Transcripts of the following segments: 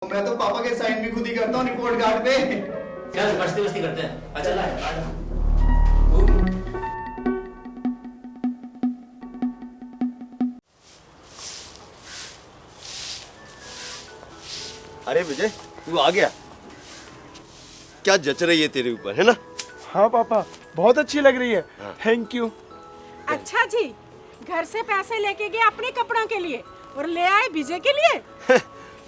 मैं तो पापा के साइन भी खुद ही करता हूँ रिपोर्ट कार्ड पे। चल मस्ती मस्ती करते हैं। अच्छा ला अरे विजय, तू आ गया। क्या जच रही है तेरे ऊपर, है ना? हाँ पापा, बहुत अच्छी लग रही है। Thank you. अच्छा जी, घर से पैसे लेके गए अपने कपड़ों के लिए और ले आए विजय के लिए।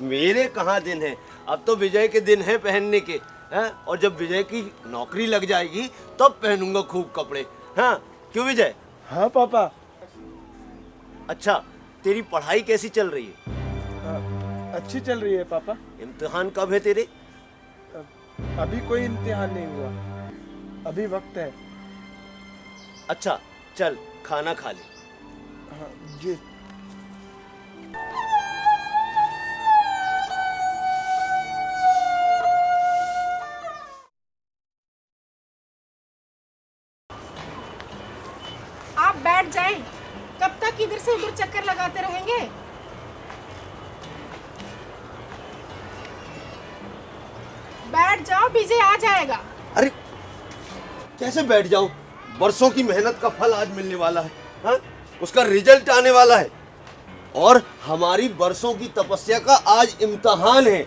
मेरे कहाँ दिन है, अब तो विजय के दिन है पहनने के। हैं? और जब विजय की नौकरी लग जाएगी तब पहनूंगा खूब कपड़े। हाँ क्यों विजय? हाँ पापा। अच्छा, तेरी पढ़ाई कैसी चल रही है? अच्छी चल रही है पापा। इम्तिहान कब है तेरे? अभी कोई इम्तिहान नहीं हुआ, अभी वक्त है। अच्छा चल खाना खा ले। हाँ जी। आप बैठ जाएं, कब तक इधर से उधर चक्कर लगाते रहेंगे? बैठ जाओ, विजय आ जाएगा। अरे कैसे बैठ जाऊं? बरसों की मेहनत का फल आज मिलने वाला है। हाँ? उसका रिजल्ट आने वाला है और हमारी बरसों की तपस्या का आज इम्तिहान है।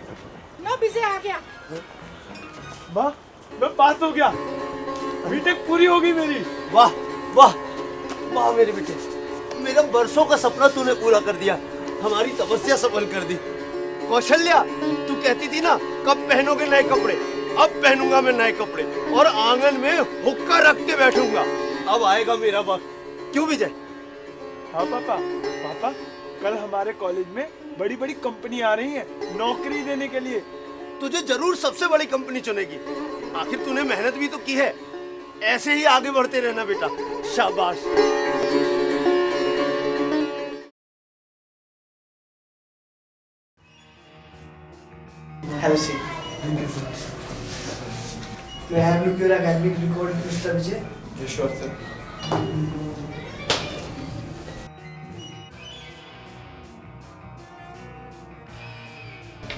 लो विजय आ गया। माँ, मैं पास हो गया। बीटेक पूरी होगी मेरी। वाह वाह वाह मेरे बेटे, मेरा बरसों का सपना तूने पूरा कर दिया, हमारी तपस्या सफल कर दी। कौशल्या, तू कहती थी ना कब पहनोगे नए कपड़े? अब पहनूंगा मैं नए कपड़े और आंगन में हुक्का रख के बैठूंगा। अब आएगा मेरा वक्त। क्यों विजय? हाँ पापा। पापा, कल हमारे कॉलेज में बड़ी बड़ी कंपनी आ रही है नौकरी देने के लिए। तुझे जरूर सबसे बड़ी कंपनी चुनेगी। आखिर तूने मेहनत भी तो की है। ऐसे ही आगे बढ़ते रहना बेटा। शाबाश। Have a seat. Thank you, sir. May I have look your academic record, Mr. Vijay? Yes, sure, sir.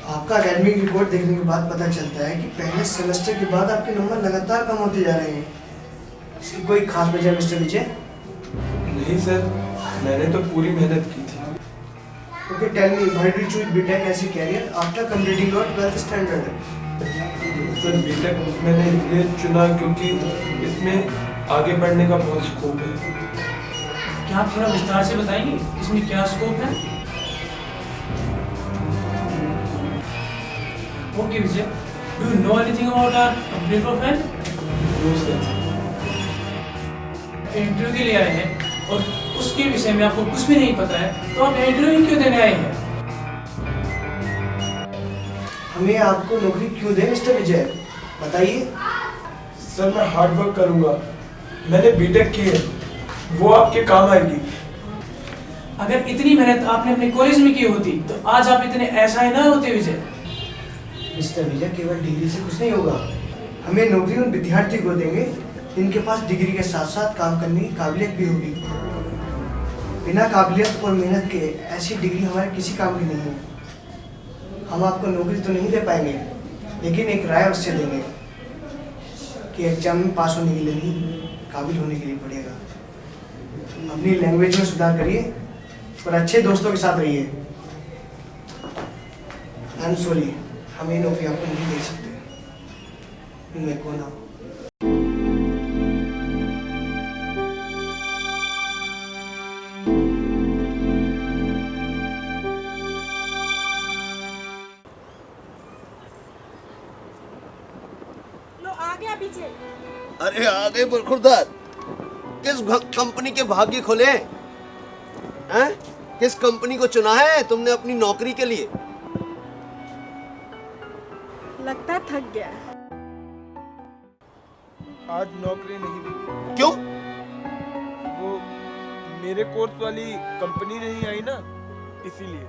आपका एकेडमिक रिपोर्ट देखने के बाद पता चलता है कि पहले सेमेस्टर के बाद आपके नंबर लगातार कम होते जा रहे हैं। इसकी कोई खास वजह मिस्टर विजय? नहीं सर, मैंने तो पूरी मेहनत की थी। Okay, tell me, why did you choose BTech as a career after completing your 12th standard? Sir B Tech मैंने इसलिए चुना क्योंकि इसमें आगे बढ़ने का बहुत स्कोप है। क्या आप थोड़ा विस्तार से बताएंगे इसमें क्या स्कोप है? Okay Vijay, do you know anything about our company profile? No sir. Interview के लिए आए हैं और उसके विषय में आपको कुछ भी नहीं पता है तो आप इंटरव्यू क्यों देने आए हैं? हमें आपको नौकरी क्यों दे मिस्टर विजय? बताइए। सर मैं हार्ड वर्क करूंगा, मैंने बीटेक की है, वो आपके काम आएगी। अगर इतनी मेहनत आपने अपने कॉलेज में की होती तो आज आप इतने ऐसा ही ना होते विजय। मिस्टर विजय, केवल डिग्री से कुछ नहीं होगा। हमें नौकरी उन विद्यार्थी को देंगे जिनके पास डिग्री के साथ साथ काम करने की काबिलियत भी होगी। बिना काबिलियत और मेहनत के ऐसी डिग्री हमारे किसी काम की नहीं है। हम आपको नौकरी तो नहीं दे पाएंगे, लेकिन एक राय अवश्य देंगे कि एग्जाम में पास होने के लिए नहीं, काबिल होने के लिए पड़ेगा। अपनी लैंग्वेज में सुधार करिए और अच्छे दोस्तों के साथ रहिए। आई एम सॉरी, हम ये नौकरी आपको नहीं दे सकते। मैं कौन हूँ? लो आ गया विजय। अरे आ गए बरखुरदार। किस कंपनी के भाग्य खुले हैं? किस कंपनी को चुना है तुमने अपनी नौकरी के लिए? लगता है थक गया। आज नौकरी नहीं मिली। क्यों? वो मेरे कोर्स वाली कंपनी नहीं आई ना, इसीलिए।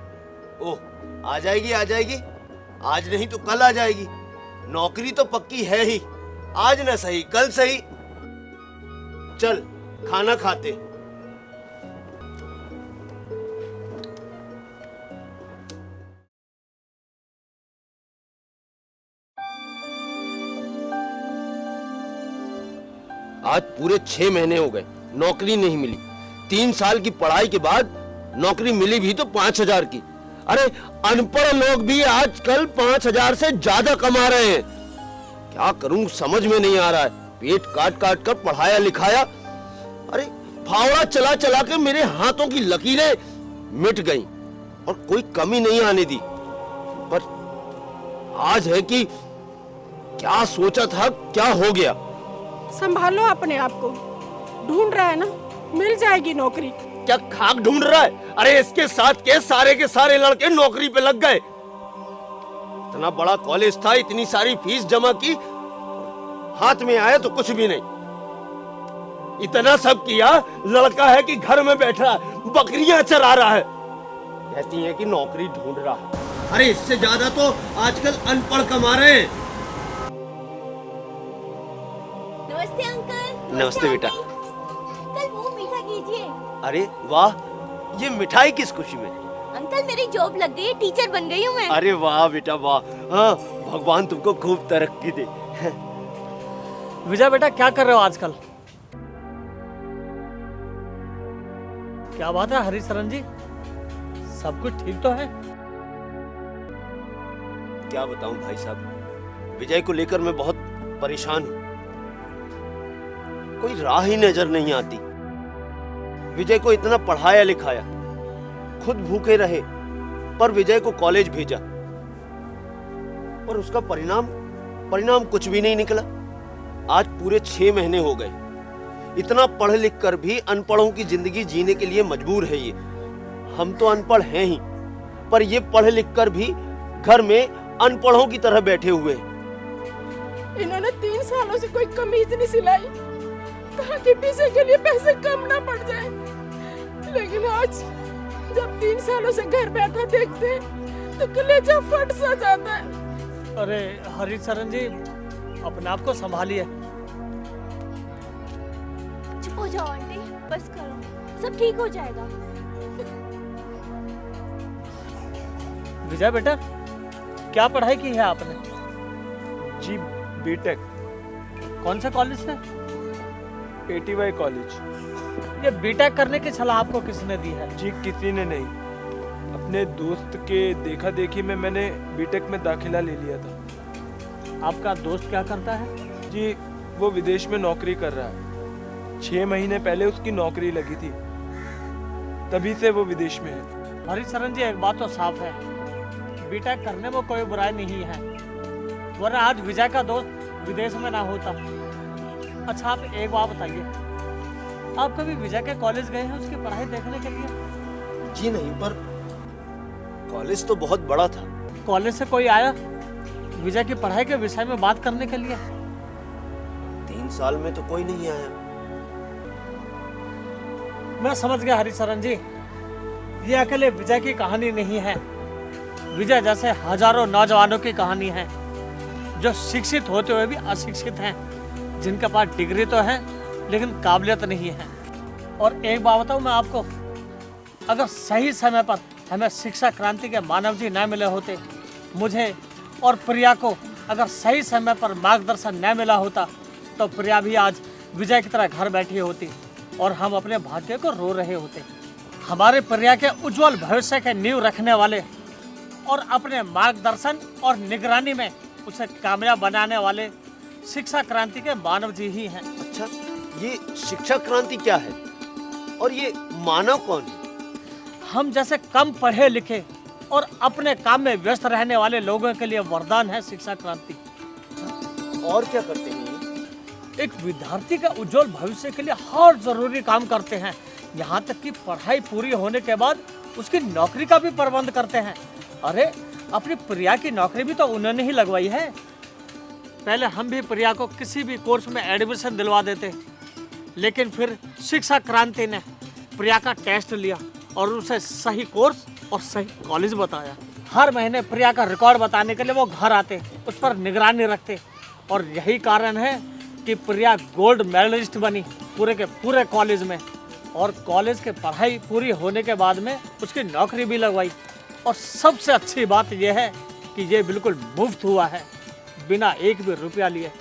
ओह, आ जाएगी आ जाएगी। आज नहीं तो कल आ जाएगी। नौकरी तो पक्की है ही। आज ना सही कल सही। चल खाना खाते। आज पूरे 6 महीने हो गए, नौकरी नहीं मिली। 3 साल की पढ़ाई के बाद नौकरी मिली भी तो 5,000 की। अरे अनपढ़ लोग भी आजकल 5,000 से ज्यादा कमा रहे हैं। क्या करूं समझ में नहीं आ रहा है। पेट काट काट कर पढ़ाया लिखाया, अरे फावड़ा चला चला के मेरे हाथों की लकीरें मिट गईं और कोई कमी नहीं आने दी। पर आज है कि क्या सोचा था क्या हो गया। संभालो अपने आप को, ढूंढ रहा है ना, मिल जाएगी नौकरी। क्या खाक ढूंढ रहा है? अरे इसके साथ के सारे लड़के नौकरी पे लग गए। इतना बड़ा कॉलेज था, इतनी सारी फीस जमा की, हाथ में आया तो कुछ भी नहीं। इतना सब किया, लड़का है कि घर में बैठा बकरियां चरा रहा है। कहती है कि नौकरी ढूंढ रहा है। अरे इससे ज्यादा तो आजकल अनपढ़ कमा रहे हैं। नमस्ते अंकल। नमस्ते बेटा। अंकल मुंह मीठा कीजिए। अरे वाह, ये मिठाई किस खुशी में? अंकल मेरी जॉब लग गई है, टीचर बन गई हूँ मैं। अरे वाह बेटा वाह, हाँ भगवान तुमको खूब तरक्की दे। विजय बेटा क्या कर रहे हो आजकल? क्या बात है हरिशरण जी, सब कुछ ठीक तो है? क्या बताऊं भाई साहब, विजय को लेकर मैं बहुत परेशान हूं। कोई राह ही नजर नहीं आती। विजय को इतना पढ़ाया लिखाया, खुद भूखे रहे, पर विजय को कॉलेज भेजा, और उसका परिणाम कुछ भी नहीं निकला। आज पूरे 6 महीने हो गए। इतना पढ़ लिख कर भी अनपढ़ों की जिंदगी जीने के लिए मजबूर है ये। हम तो अनपढ़ हैं ही, पर ये पढ़ लिख कर भी घर में अनपढ़ों की तरह बैठे हुए हैं। इन्होंने 3 सालों से कोई कमीज नहीं सिलाई ताकि पीछे के लिए पैसे कम ना पड़ जाए, लेकिन आज जब 3 सालों से घर बैठा देखते हैं तो कलेजा फट सा जाता है। अरे हरिशरण जी, अपने आप को संभालिए। चुप हो जाओ आंटी, बस करो, सब ठीक हो जाएगा। विजय बेटा क्या पढ़ाई की है आपने? जी बीटेक, कौन से कॉलेज से? ATY college. ये बीटेक करने की सलाह आपको किसने दी है? जी किसी ने नहीं, अपने दोस्त के देखा देखी में मैंने बीटेक में दाखिला ले लिया था। आपका दोस्त क्या करता है? जी वो विदेश में नौकरी कर रहा है। 6 महीने पहले उसकी नौकरी लगी थी, तभी से वो विदेश में है। हरिशरण जी एक बात तो साफ है, बीटेक करने में कोई बुराई नहीं है, वरना आज विजय का दोस्त विदेश में ना होता। अच्छा आप एक बात बताइए, आप कभी विजय के कॉलेज गए हैं उसकी पढ़ाई देखने के लिए? जी नहीं, पर कॉलेज तो बहुत बड़ा था। कॉलेज से कोई आया विजय की पढ़ाई के विषय में बात करने के लिए? 3 साल में तो कोई नहीं आया। मैं समझ गया हरिशरण जी, ये अकेले विजय की कहानी नहीं है। विजय जैसे हजारों नौजवानों की कहानी है जो शिक्षित होते हुए भी अशिक्षित हैं, जिनके पास डिग्री तो है लेकिन काबिलियत नहीं है। और एक बात बताऊं मैं आपको, अगर सही समय पर हमें शिक्षा क्रांति के मानव जी न मिले होते, मुझे और प्रिया को अगर सही समय पर मार्गदर्शन न मिला होता, तो प्रिया भी आज विजय की तरह घर बैठी होती और हम अपने भाग्य को रो रहे होते। हमारे प्रिया के उज्जवल भविष्य के नींव रखने वाले और अपने मार्गदर्शन और निगरानी में उसे कामयाब बनाने वाले शिक्षा क्रांति के मानव जी ही हैं। अच्छा, ये शिक्षा क्रांति क्या है और ये मानव कौन है? हम जैसे कम पढ़े लिखे और अपने काम में व्यस्त रहने वाले लोगों के लिए वरदान है शिक्षा क्रांति। और क्या करते हैं? एक विद्यार्थी का उज्जवल भविष्य के लिए हर जरूरी काम करते हैं, यहाँ तक कि पढ़ाई पूरी होने के बाद उसकी नौकरी का भी प्रबंध करते हैं। अरे अपनी प्रिया की नौकरी भी तो उन्होंने ही लगवाई है। पहले हम भी प्रिया को किसी भी कोर्स में एडमिशन दिलवा देते, लेकिन फिर शिक्षा क्रांति ने प्रिया का टेस्ट लिया और उसे सही कोर्स और सही कॉलेज बताया। हर महीने प्रिया का रिकॉर्ड बताने के लिए वो घर आते, उस पर निगरानी रखते, और यही कारण है कि प्रिया गोल्ड मेडलिस्ट बनी पूरे के पूरे कॉलेज में। और कॉलेज के पढ़ाई पूरी होने के बाद में उसकी नौकरी भी लगवाई। और सबसे अच्छी बात यह है कि ये बिल्कुल मुफ्त हुआ है, बिना एक भी रुपया लिए।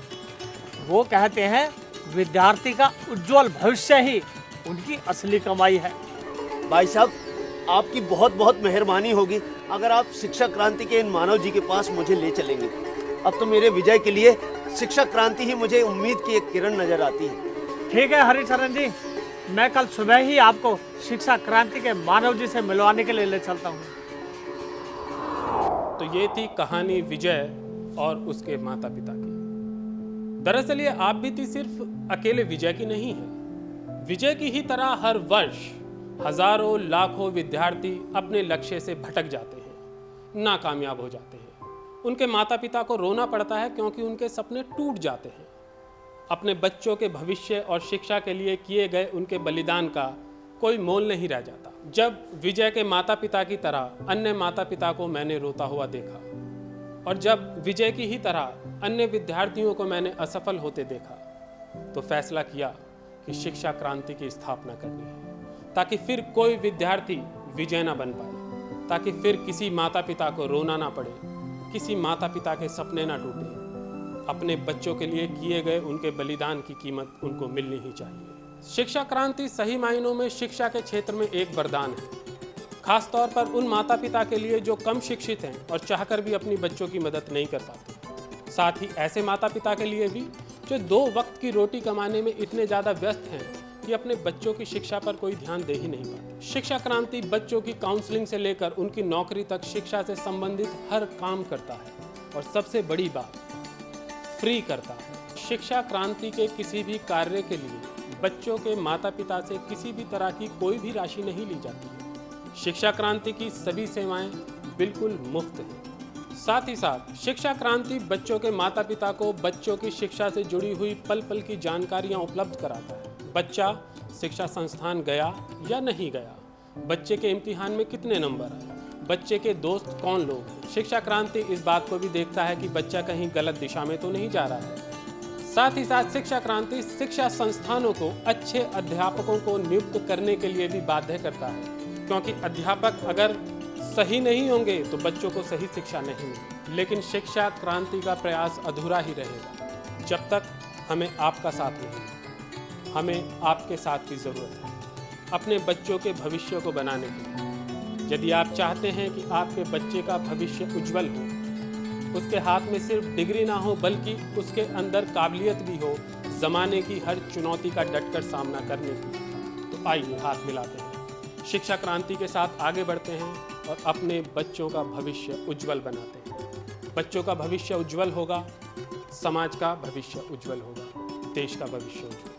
वो कहते हैं विद्यार्थी का उज्जवल भविष्य ही उनकी असली कमाई है। भाई साहब, आपकी बहुत बहुत मेहरबानी होगी अगर आप शिक्षा क्रांति के इन मानव जी के पास मुझे ले चलेंगे। अब तो मेरे विजय के लिए शिक्षा क्रांति ही मुझे उम्मीद की एक किरण नजर आती है। ठीक है हरिचरण जी, मैं कल सुबह ही आपको शिक्षा क्रांति के मानव जी से मिलवाने के लिए ले चलता हूँ। तो ये थी कहानी विजय और उसके माता पिता की। दरअसल ये आप बीती सिर्फ अकेले विजय की नहीं है। विजय की ही तरह हर वर्ष हजारों लाखों विद्यार्थी अपने लक्ष्य से भटक जाते हैं, नाकामयाब हो जाते हैं। उनके माता पिता को रोना पड़ता है क्योंकि उनके सपने टूट जाते हैं। अपने बच्चों के भविष्य और शिक्षा के लिए किए गए उनके बलिदान का कोई मोल नहीं रह जाता। जब विजय के माता पिता की तरह अन्य माता पिता को मैंने रोता हुआ देखा और जब विजय की ही तरह अन्य विद्यार्थियों को मैंने असफल होते देखा, तो फैसला किया कि शिक्षा क्रांति की स्थापना करनी है, ताकि फिर कोई विद्यार्थी विजय ना बन पाए, ताकि फिर किसी माता पिता को रोना ना पड़े, किसी माता पिता के सपने ना टूटे। अपने बच्चों के लिए किए गए उनके बलिदान की कीमत उनको मिलनी ही चाहिए। शिक्षा क्रांति सही मायनों में शिक्षा के क्षेत्र में एक वरदान है, खास तौर पर उन माता पिता के लिए जो कम शिक्षित हैं और चाहकर भी अपनी बच्चों की मदद नहीं कर पाते। साथ ही ऐसे माता पिता के लिए भी जो 2 वक्त की रोटी कमाने में इतने ज़्यादा व्यस्त हैं कि अपने बच्चों की शिक्षा पर कोई ध्यान दे ही नहीं पाते। शिक्षा क्रांति बच्चों की काउंसलिंग से लेकर उनकी नौकरी तक शिक्षा से संबंधित हर काम करता है, और सबसे बड़ी बात, फ्री करता है। शिक्षा क्रांति के किसी भी कार्य के लिए बच्चों के माता पिता से किसी भी तरह की कोई भी राशि नहीं ली जाती है। शिक्षा क्रांति की सभी सेवाएं बिल्कुल मुफ्त हैं। साथ ही साथ शिक्षा क्रांति बच्चों के माता पिता को बच्चों की शिक्षा से जुड़ी हुई पल पल की जानकारियां उपलब्ध कराता है। बच्चा शिक्षा संस्थान गया या नहीं गया, बच्चे के इम्तिहान में कितने नंबर आए, बच्चे के दोस्त कौन लोग हैं। शिक्षा क्रांति इस बात को भी देखता है कि बच्चा कहीं गलत दिशा में तो नहीं जा रहा है। साथ ही साथ शिक्षा क्रांति शिक्षा संस्थानों को अच्छे अध्यापकों को नियुक्त करने के लिए भी बाध्य करता है, क्योंकि अध्यापक अगर सही नहीं होंगे तो बच्चों को सही शिक्षा नहीं मिलेगी। लेकिन शिक्षा क्रांति का प्रयास अधूरा ही रहेगा जब तक हमें आपका साथ नहीं मिलेगा। हमें आपके साथ की ज़रूरत है अपने बच्चों के भविष्य को बनाने के लिए। यदि आप चाहते हैं कि आपके बच्चे का भविष्य उज्जवल हो, उसके हाथ में सिर्फ डिग्री ना हो बल्कि उसके अंदर काबिलियत भी हो ज़माने की हर चुनौती का डटकर सामना करने की, तो आइए हाथ मिलाते हैं, शिक्षा क्रांति के साथ आगे बढ़ते हैं और अपने बच्चों का भविष्य उज्जवल बनाते हैं। बच्चों का भविष्य उज्जवल होगा, समाज का भविष्य उज्जवल होगा, देश का भविष्य उज्जवल।